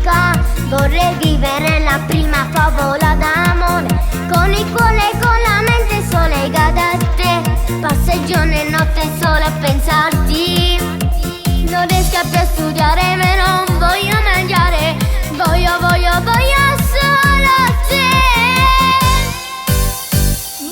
fantastica. Vorrei vivere la prima favola d'amore, con il cuore e con la mente sole legata a te. Passeggio nel notte solo a pensarti. Non riesco più a studiare, ma non voglio mangiare. Voglio solo te.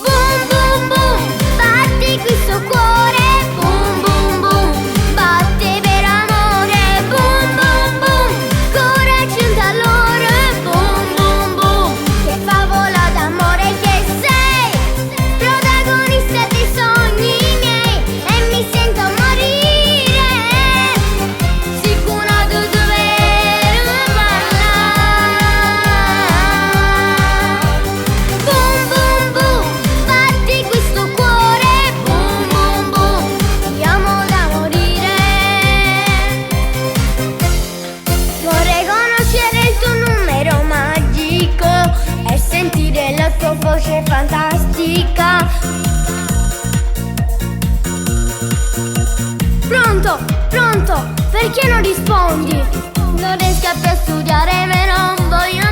Boom boom boom, batti questo cuore. Boom boom boom, batte per amore. Boom boom boom, coraggio un allora. Boom boom boom, che favola d'amore che sei, protagonista dei sogni miei, e mi sento morire, sicura di dover parlare. Boom boom boom, batti questo cuore. Boom boom boom, ti amo da morire. Vorrei conoscere il tuo numero magico e sentire la tua voce fantastica. Pronto, pronto, perché non rispondi? Non riesco più a studiare, ma non voglio